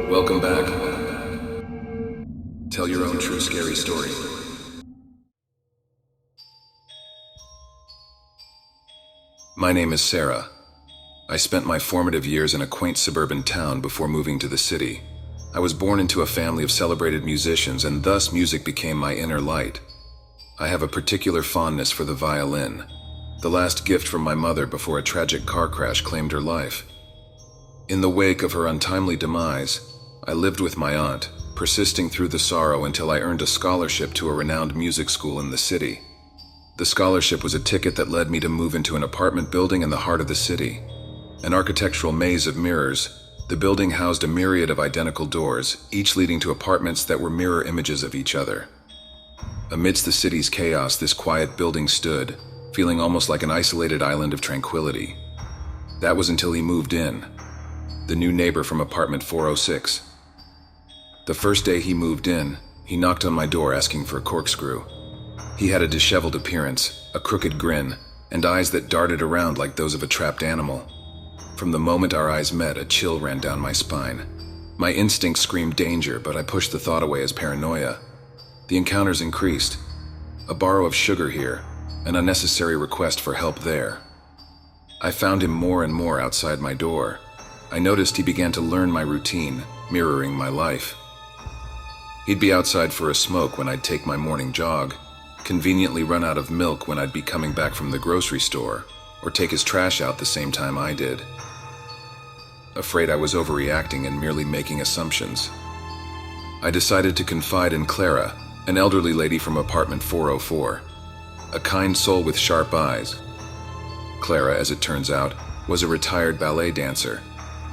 Welcome back. Tell your own true scary story. My name is Sarah. I spent my formative years in a quaint suburban town before moving to the city. I was born into a family of celebrated musicians, and thus music became my inner light. I have a particular fondness for the violin, the last gift from my mother before a tragic car crash claimed her life. In the wake of her untimely demise, I lived with my aunt, persisting through the sorrow until I earned a scholarship to a renowned music school in the city. The scholarship was a ticket that led me to move into an apartment building in the heart of the city. An architectural maze of mirrors, the building housed a myriad of identical doors, each leading to apartments that were mirror images of each other. Amidst the city's chaos, this quiet building stood, feeling almost like an isolated island of tranquility. That was until he moved in, the new neighbor from apartment 406. The first day he moved in, he knocked on my door asking for a corkscrew. He had a disheveled appearance, a crooked grin, and eyes that darted around like those of a trapped animal. From the moment our eyes met, a chill ran down my spine. My instincts screamed danger, but I pushed the thought away as paranoia. The encounters increased. A borrow of sugar here, an unnecessary request for help there. I found him more and more outside my door. I noticed he began to learn my routine, mirroring my life. He'd be outside for a smoke when I'd take my morning jog, conveniently run out of milk when I'd be coming back from the grocery store, or take his trash out the same time I did. Afraid I was overreacting and merely making assumptions, I decided to confide in Clara, an elderly lady from apartment 404, a kind soul with sharp eyes. Clara, as it turns out, was a retired ballet dancer.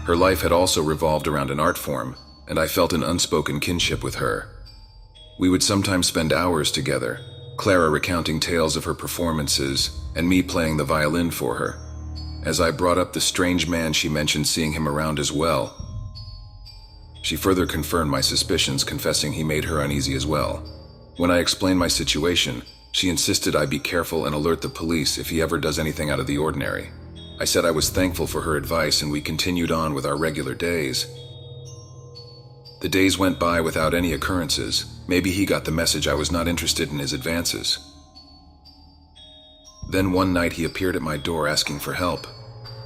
Her life had also revolved around an art form, and I felt an unspoken kinship with her. We would sometimes spend hours together, Clara recounting tales of her performances and me playing the violin for her. As I brought up the strange man, she mentioned seeing him around as well. She further confirmed my suspicions, confessing he made her uneasy as well. When I explained my situation, she insisted I be careful and alert the police if he ever does anything out of the ordinary. I said I was thankful for her advice, and we continued on with our regular days. The days went by without any occurrences. Maybe he got the message I was not interested in his advances. Then one night he appeared at my door asking for help.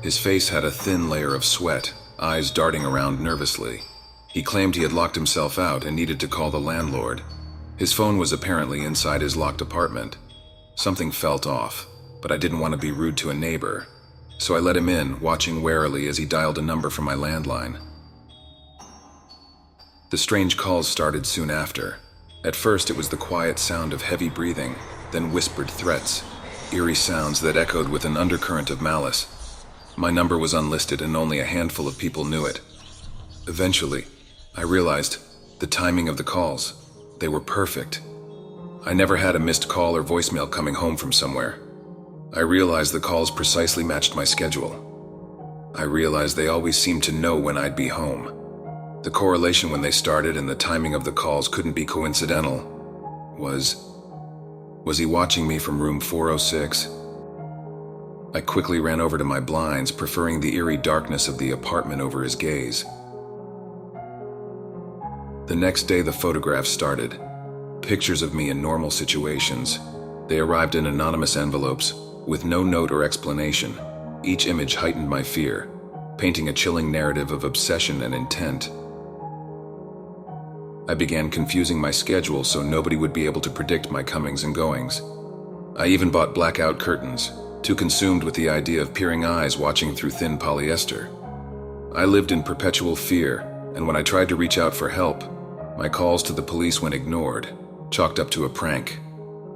His face had a thin layer of sweat, eyes darting around nervously. He claimed he had locked himself out and needed to call the landlord. His phone was apparently inside his locked apartment. Something felt off, but I didn't want to be rude to a neighbor, so I let him in, watching warily as he dialed a number from my landline. The strange calls started soon after. At first it was the quiet sound of heavy breathing, then whispered threats, eerie sounds that echoed with an undercurrent of malice. My number was unlisted and only a handful of people knew it. Eventually, I realized the timing of the calls. They were perfect. I never had a missed call or voicemail coming home from somewhere. I realized the calls precisely matched my schedule. I realized they always seemed to know when I'd be home. The correlation when they started and the timing of the calls couldn't be coincidental. Was he watching me from room 406? I quickly ran over to my blinds, preferring the eerie darkness of the apartment over his gaze. The next day the photographs started. Pictures of me in normal situations. They arrived in anonymous envelopes, with no note or explanation. Each image heightened my fear, painting a chilling narrative of obsession and intent. I began confusing my schedule so nobody would be able to predict my comings and goings. I even bought blackout curtains, too consumed with the idea of peering eyes watching through thin polyester. I lived in perpetual fear, and when I tried to reach out for help, my calls to the police went ignored, chalked up to a prank.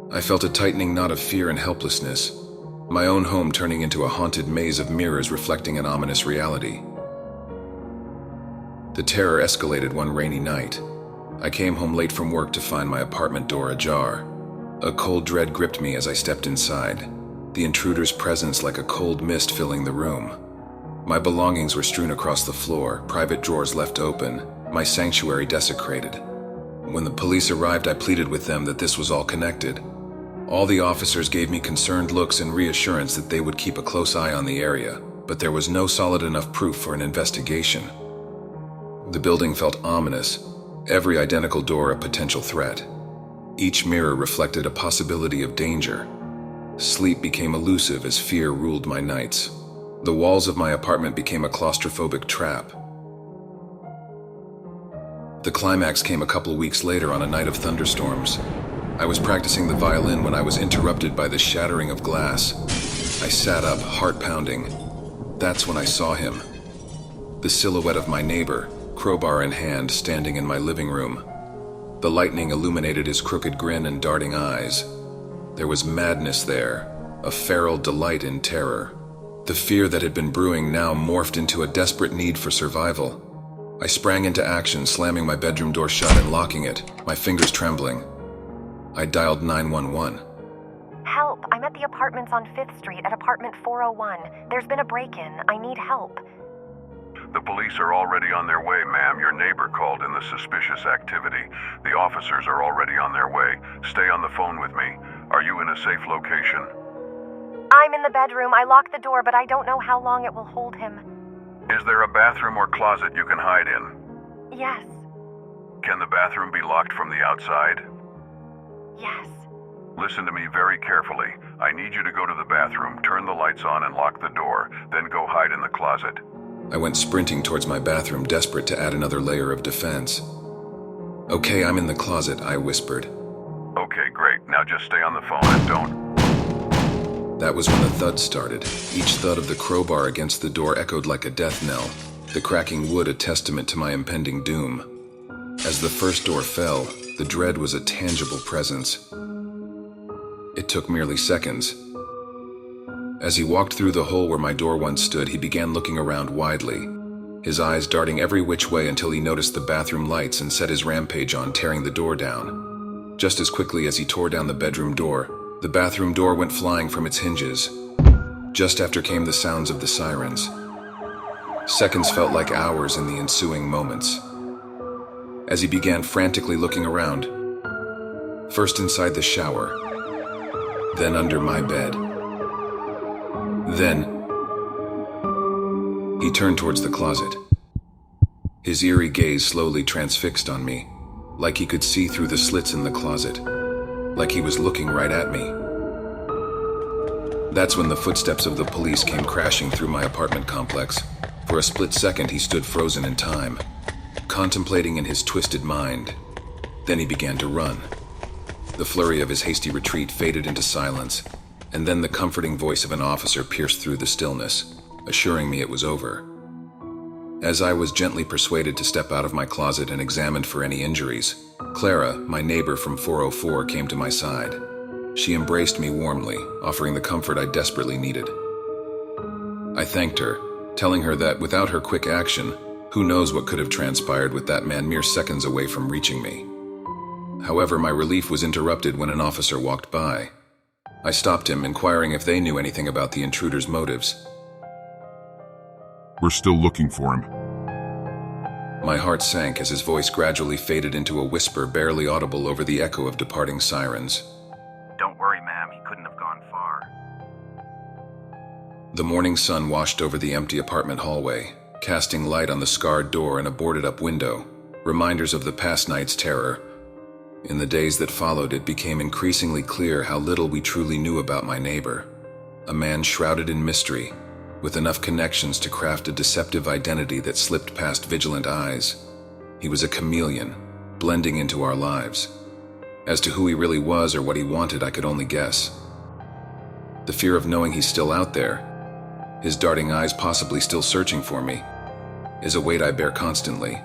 I felt a tightening knot of fear and helplessness, my own home turning into a haunted maze of mirrors reflecting an ominous reality. The terror escalated one rainy night. I came home late from work to find my apartment door ajar. A cold dread gripped me as I stepped inside, the intruder's presence like a cold mist filling the room. My belongings were strewn across the floor, private drawers left open, my sanctuary desecrated. When the police arrived, I pleaded with them that this was all connected. All the officers gave me concerned looks and reassurance that they would keep a close eye on the area. but there was no solid enough proof for an investigation. The building felt ominous, every identical door a potential threat. Each mirror reflected a possibility of danger. Sleep became elusive as fear ruled my nights. The walls of my apartment became a claustrophobic trap. The climax came a couple weeks later on a night of thunderstorms. I was practicing the violin when I was interrupted by the shattering of glass. I sat up, heart pounding. That's when I saw him. The silhouette of my neighbor, crowbar in hand, standing in my living room. The lightning illuminated his crooked grin and darting eyes. There was madness there, a feral delight in terror. The fear that had been brewing now morphed into a desperate need for survival. I sprang into action, slamming my bedroom door shut and locking it, my fingers trembling. I dialed 911. Help! I'm at the apartments on 5th Street at apartment 401. There's been a break-in. I need help. The police are already on their way, ma'am. Your neighbor called in the suspicious activity. The officers are already on their way. Stay on the phone with me. Are you in a safe location? I'm in the bedroom. I locked the door, but I don't know how long it will hold him. Is there a bathroom or closet you can hide in? Yes. Can the bathroom be locked from the outside? Yes. Listen to me very carefully. I need you to go to the bathroom, turn the lights on and lock the door, then go hide in the closet. I went sprinting towards my bathroom, desperate to add another layer of defense. Okay, I'm in the closet, I whispered. Okay, great. Now just stay on the phone and don't. That was when the thud started. Each thud of the crowbar against the door echoed like a death knell, the cracking wood a testament to my impending doom. As the first door fell, the dread was a tangible presence. It took merely seconds. As he walked through the hole where my door once stood, he began looking around widely, his eyes darting every which way until he noticed the bathroom lights and set his rampage on, tearing the door down. Just as quickly as he tore down the bedroom door, the bathroom door went flying from its hinges. Just after came the sounds of the sirens. Seconds felt like hours in the ensuing moments. As he began frantically looking around, first inside the shower, then under my bed. Then, he turned towards the closet. His eerie gaze slowly transfixed on me, like he could see through the slits in the closet, like he was looking right at me. That's when the footsteps of the police came crashing through my apartment complex. For a split second, he stood frozen in time, contemplating in his twisted mind. Then he began to run. The flurry of his hasty retreat faded into silence, and then the comforting voice of an officer pierced through the stillness, assuring me it was over. As I was gently persuaded to step out of my closet and examined for any injuries, Clara, my neighbor from 404, came to my side. She embraced me warmly, offering the comfort I desperately needed. I thanked her, telling her that without her quick action, who knows what could have transpired with that man mere seconds away from reaching me. However, my relief was interrupted when an officer walked by. I stopped him, inquiring if they knew anything about the intruder's motives. We're still looking for him. My heart sank as his voice gradually faded into a whisper barely audible over the echo of departing sirens. Don't worry, ma'am, he couldn't have gone far. The morning sun washed over the empty apartment hallway, casting light on the scarred door and a boarded-up window, reminders of the past night's terror. In the days that followed, it became increasingly clear how little we truly knew about my neighbor. A man shrouded in mystery, with enough connections to craft a deceptive identity that slipped past vigilant eyes. He was a chameleon, blending into our lives. As to who he really was or what he wanted, I could only guess. The fear of knowing he's still out there, his darting eyes possibly still searching for me, is a weight I bear constantly.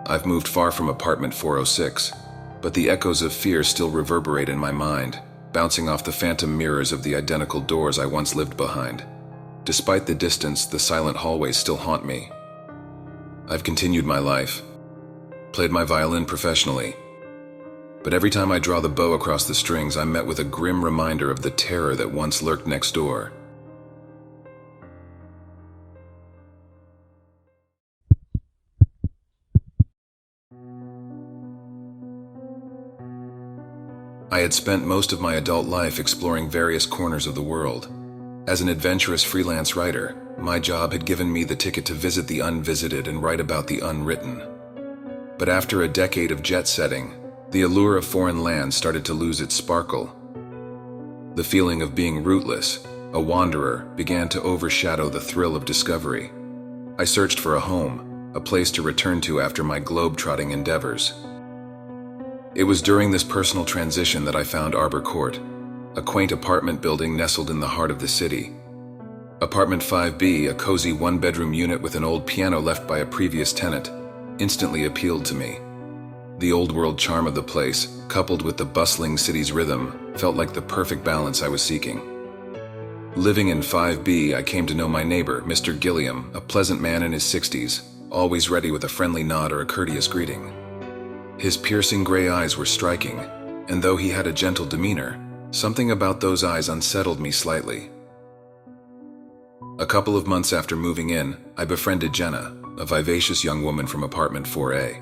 I've moved far from apartment 406, but the echoes of fear still reverberate in my mind, bouncing off the phantom mirrors of the identical doors I once lived behind. Despite the distance, the silent hallways still haunt me. I've continued my life, played my violin professionally, but every time I draw the bow across the strings, I'm met with a grim reminder of the terror that once lurked next door. I had spent most of my adult life exploring various corners of the world. As an adventurous freelance writer, my job had given me the ticket to visit the unvisited and write about the unwritten. But after a decade of jet setting, the allure of foreign lands started to lose its sparkle. The feeling of being rootless, a wanderer, began to overshadow the thrill of discovery. I searched for a home, a place to return to after my globe-trotting endeavors. It was during this personal transition that I found Arbor Court, a quaint apartment building nestled in the heart of the city. Apartment 5B, a cozy one-bedroom unit with an old piano left by a previous tenant, instantly appealed to me. The old-world charm of the place, coupled with the bustling city's rhythm, felt like the perfect balance I was seeking. Living in 5B, I came to know my neighbor, Mr. Gilliam, a pleasant man in his 60s, always ready with a friendly nod or a courteous greeting. His piercing gray eyes were striking, and though he had a gentle demeanor, something about those eyes unsettled me slightly. A couple of months after moving in, I befriended Jenna, a vivacious young woman from apartment 4A.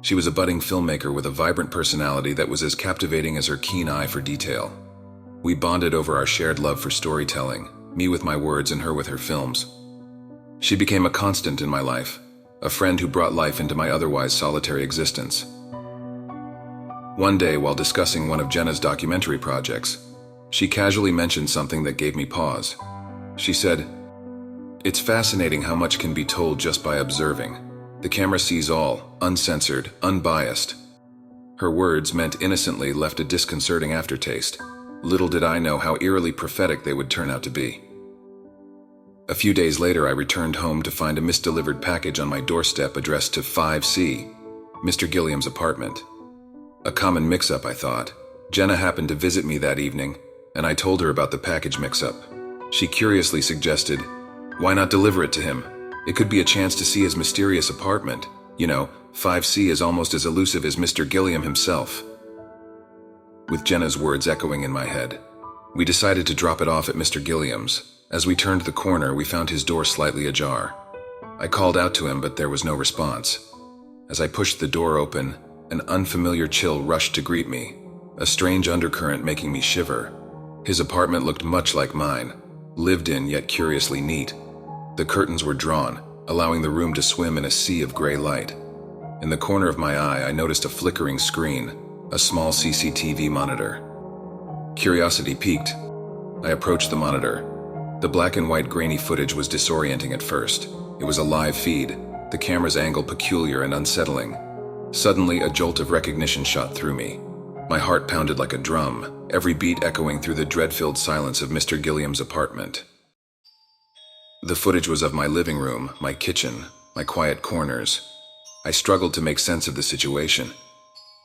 She was a budding filmmaker with a vibrant personality that was as captivating as her keen eye for detail. We bonded over our shared love for storytelling, me with my words and her with her films. She became a constant in my life, a friend who brought life into my otherwise solitary existence. One day, while discussing one of Jenna's documentary projects, she casually mentioned something that gave me pause. She said, "It's fascinating how much can be told just by observing. The camera sees all, uncensored, unbiased." Her words, meant innocently, left a disconcerting aftertaste. Little did I know how eerily prophetic they would turn out to be. A few days later, I returned home to find a misdelivered package on my doorstep addressed to 5C, Mr. Gilliam's apartment. A common mix-up, I thought. Jenna happened to visit me that evening, and I told her about the package mix-up. She curiously suggested, "Why not deliver it to him? It could be a chance to see his mysterious apartment. You know, 5C is almost as elusive as Mr. Gilliam himself." With Jenna's words echoing in my head, we decided to drop it off at Mr. Gilliam's. As we turned the corner, we found his door slightly ajar. I called out to him, but there was no response. As I pushed the door open, an unfamiliar chill rushed to greet me, a strange undercurrent making me shiver. His apartment looked much like mine, lived in yet curiously neat. The curtains were drawn, allowing the room to swim in a sea of gray light. In the corner of my eye, I noticed a flickering screen, a small CCTV monitor. Curiosity piqued. I approached the monitor. The black and white grainy footage was disorienting at first. It was a live feed, the camera's angle peculiar and unsettling. Suddenly, a jolt of recognition shot through me. My heart pounded like a drum, every beat echoing through the dread-filled silence of Mr. Gilliam's apartment. The footage was of my living room, my kitchen, my quiet corners. I struggled to make sense of the situation.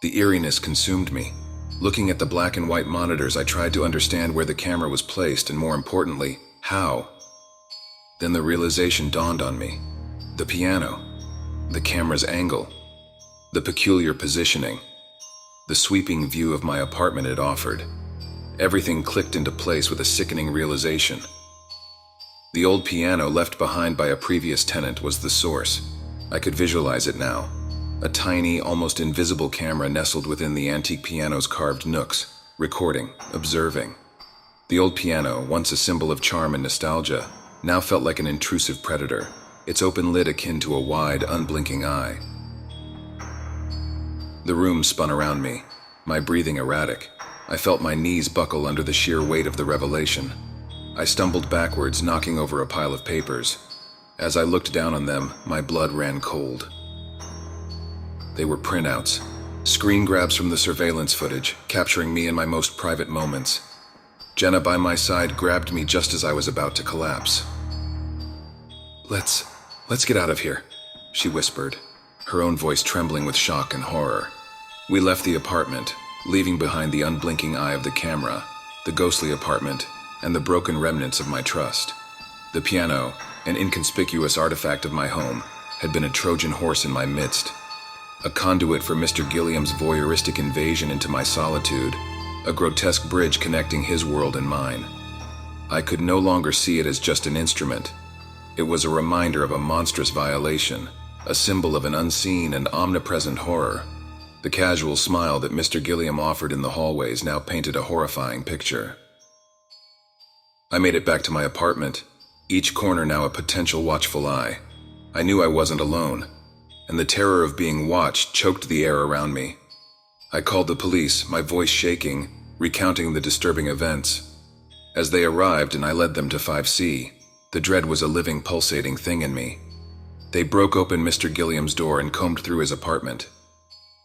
The eeriness consumed me. Looking at the black and white monitors, I tried to understand where the camera was placed and, more importantly, how. Then the realization dawned on me. The piano, the camera's angle, the peculiar positioning, the sweeping view of my apartment it offered. Everything clicked into place with a sickening realization. The old piano left behind by a previous tenant was the source. I could visualize it now. A tiny, almost invisible camera nestled within the antique piano's carved nooks, recording, observing. The old piano, once a symbol of charm and nostalgia, now felt like an intrusive predator, its open lid akin to a wide, unblinking eye. The room spun around me, my breathing erratic. I felt my knees buckle under the sheer weight of the revelation. I stumbled backwards, knocking over a pile of papers. As I looked down on them, my blood ran cold. They were printouts, screen grabs from the surveillance footage, capturing me in my most private moments. Jenna by my side grabbed me just as I was about to collapse. Let's get out of here," she whispered, her own voice trembling with shock and horror. We left the apartment, leaving behind the unblinking eye of the camera, the ghostly apartment, and the broken remnants of my trust. The piano, an inconspicuous artifact of my home, had been a Trojan horse in my midst, a conduit for Mr. Gilliam's voyeuristic invasion into my solitude, a grotesque bridge connecting his world and mine. I could no longer see it as just an instrument. It was a reminder of a monstrous violation, a symbol of an unseen and omnipresent horror. The casual smile that Mr. Gilliam offered in the hallways now painted a horrifying picture. I made it back to my apartment, each corner now a potential watchful eye. I knew I wasn't alone, and the terror of being watched choked the air around me. I called the police, my voice shaking, recounting the disturbing events. As they arrived and I led them to 5C, the dread was a living, pulsating thing in me. They broke open Mr. Gilliam's door and combed through his apartment.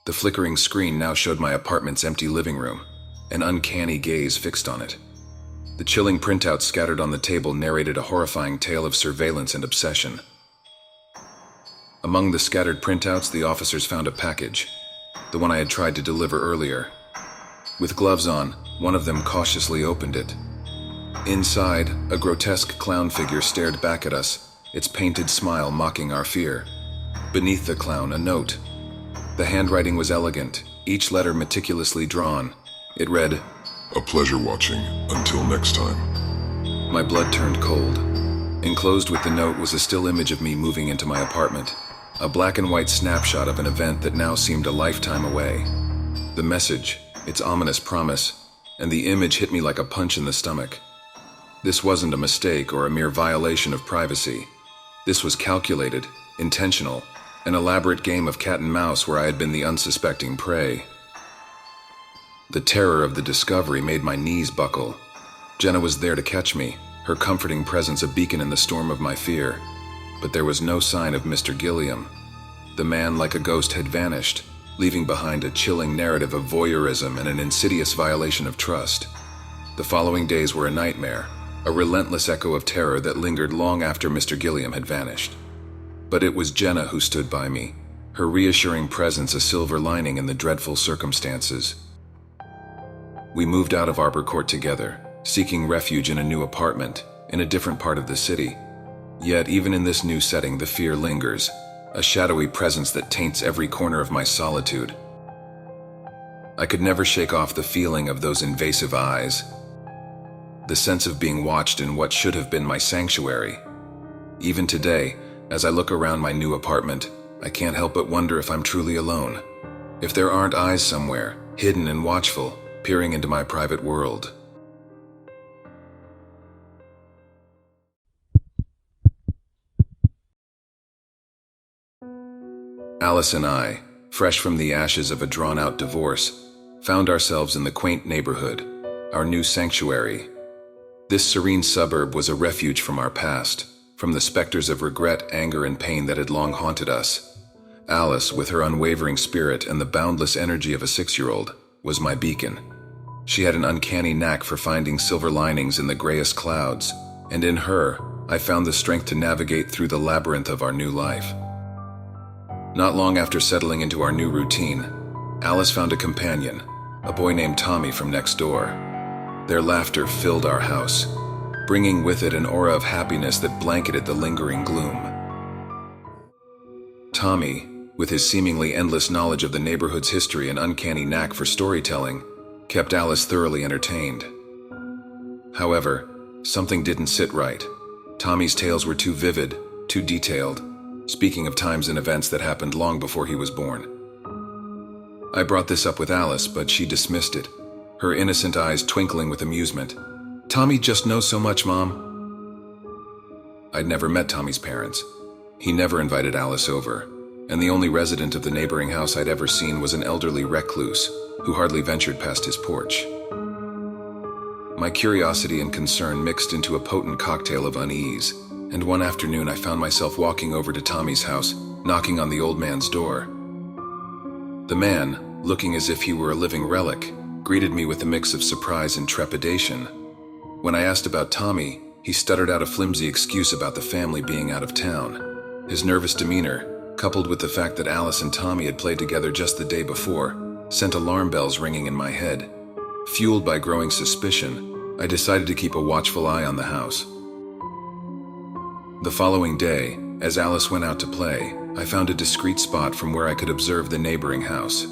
The flickering screen now showed my apartment's empty living room, an uncanny gaze fixed on it. The chilling printouts scattered on the table narrated a horrifying tale of surveillance and obsession. Among the scattered printouts, the officers found a package, the one I had tried to deliver earlier. With gloves on, one of them cautiously opened it. Inside, a grotesque clown figure stared back at us, its painted smile mocking our fear. Beneath the clown, a note. The handwriting was elegant, each letter meticulously drawn. It read, "A pleasure watching. Until next time." My blood turned cold. Enclosed with the note was a still image of me moving into my apartment, a black and white snapshot of an event that now seemed a lifetime away. The message, its ominous promise, and the image hit me like a punch in the stomach. This wasn't a mistake or a mere violation of privacy. This was calculated, intentional, an elaborate game of cat and mouse where I had been the unsuspecting prey. The terror of the discovery made my knees buckle. Jenna was there to catch me, her comforting presence a beacon in the storm of my fear. But there was no sign of Mr. Gilliam. The man, like a ghost, had vanished, leaving behind a chilling narrative of voyeurism and an insidious violation of trust. The following days were a nightmare, a relentless echo of terror that lingered long after Mr. Gilliam had vanished. But it was Jenna who stood by me, her reassuring presence a silver lining in the dreadful circumstances. We moved out of Arbor Court together, seeking refuge in a new apartment, in a different part of the city. Yet, even in this new setting, the fear lingers, a shadowy presence that taints every corner of my solitude. I could never shake off the feeling of those invasive eyes, the sense of being watched in what should have been my sanctuary. Even today, as I look around my new apartment, I can't help but wonder if I'm truly alone, if there aren't eyes somewhere, hidden and watchful, peering into my private world. Alice and I, fresh from the ashes of a drawn-out divorce, found ourselves in the quaint neighborhood, our new sanctuary. This serene suburb was a refuge from our past, from the specters of regret, anger, and pain that had long haunted us. Alice, with her unwavering spirit and the boundless energy of a 6-year-old, was my beacon. She had an uncanny knack for finding silver linings in the grayest clouds, and in her, I found the strength to navigate through the labyrinth of our new life. Not long after settling into our new routine, Alice found a companion, a boy named Tommy from next door. Their laughter filled our house, bringing with it an aura of happiness that blanketed the lingering gloom. Tommy, with his seemingly endless knowledge of the neighborhood's history and uncanny knack for storytelling, kept Alice thoroughly entertained. However, something didn't sit right. Tommy's tales were too vivid, too detailed, speaking of times and events that happened long before he was born. I brought this up with Alice, but she dismissed it, her innocent eyes twinkling with amusement. "Tommy just knows so much, Mom." I'd never met Tommy's parents. He never invited Alice over, and the only resident of the neighboring house I'd ever seen was an elderly recluse who hardly ventured past his porch. My curiosity and concern mixed into a potent cocktail of unease, and one afternoon I found myself walking over to Tommy's house, knocking on the old man's door. The man, looking as if he were a living relic, greeted me with a mix of surprise and trepidation. When I asked about Tommy, he stuttered out a flimsy excuse about the family being out of town. His nervous demeanor, coupled with the fact that Alice and Tommy had played together just the day before, sent alarm bells ringing in my head. Fueled by growing suspicion, I decided to keep a watchful eye on the house. The following day, as Alice went out to play, I found a discreet spot from where I could observe the neighboring house.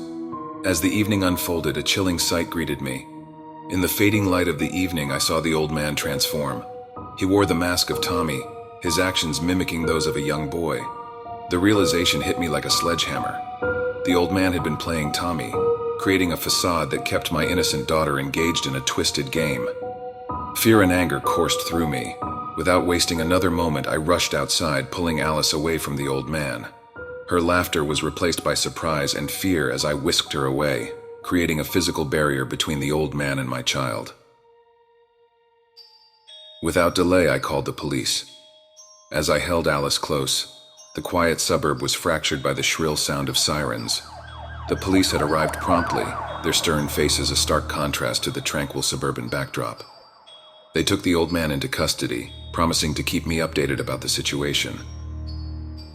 As the evening unfolded, a chilling sight greeted me. In the fading light of the evening, I saw the old man transform. He wore the mask of Tommy, his actions mimicking those of a young boy. The realization hit me like a sledgehammer. The old man had been playing Tommy, creating a facade that kept my innocent daughter engaged in a twisted game. Fear and anger coursed through me. Without wasting another moment, I rushed outside, pulling Alice away from the old man. Her laughter was replaced by surprise and fear as I whisked her away, creating a physical barrier between the old man and my child. Without delay, I called the police. As I held Alice close, the quiet suburb was fractured by the shrill sound of sirens. The police had arrived promptly, their stern faces a stark contrast to the tranquil suburban backdrop. They took the old man into custody, promising to keep me updated about the situation.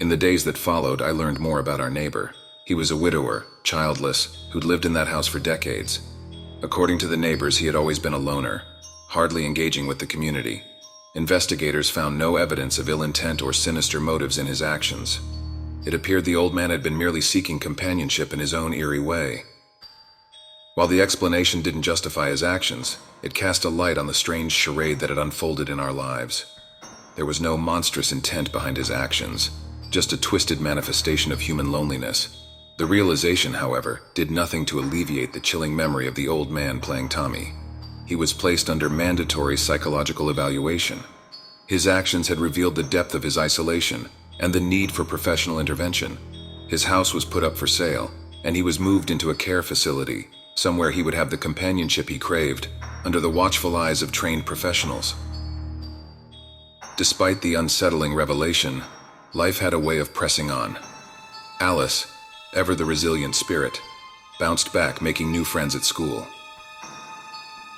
In the days that followed, I learned more about our neighbor. He was a widower, childless, who'd lived in that house for decades. According to the neighbors, he had always been a loner, hardly engaging with the community. Investigators found no evidence of ill intent or sinister motives in his actions. It appeared the old man had been merely seeking companionship in his own eerie way. While the explanation didn't justify his actions, it cast a light on the strange charade that had unfolded in our lives. There was no monstrous intent behind his actions, just a twisted manifestation of human loneliness. The realization, however, did nothing to alleviate the chilling memory of the old man playing Tommy. He was placed under mandatory psychological evaluation. His actions had revealed the depth of his isolation and the need for professional intervention. His house was put up for sale, and he was moved into a care facility, somewhere he would have the companionship he craved, under the watchful eyes of trained professionals. Despite the unsettling revelation, life had a way of pressing on. Alice, ever the resilient spirit, bounced back, making new friends at school.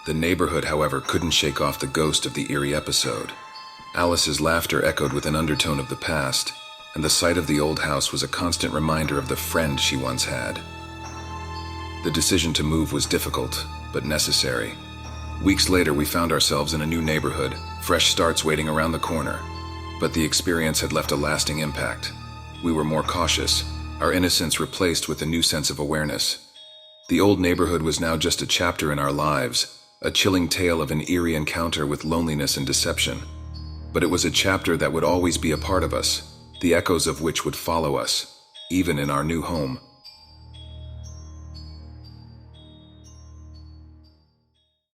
The neighborhood, however, couldn't shake off the ghost of the eerie episode. Alice's laughter echoed with an undertone of the past, and the sight of the old house was a constant reminder of the friend she once had. The decision to move was difficult, but necessary. Weeks later, we found ourselves in a new neighborhood, fresh starts waiting around the corner. But the experience had left a lasting impact. We were more cautious, our innocence replaced with a new sense of awareness. The old neighborhood was now just a chapter in our lives, a chilling tale of an eerie encounter with loneliness and deception. But it was a chapter that would always be a part of us, the echoes of which would follow us, even in our new home.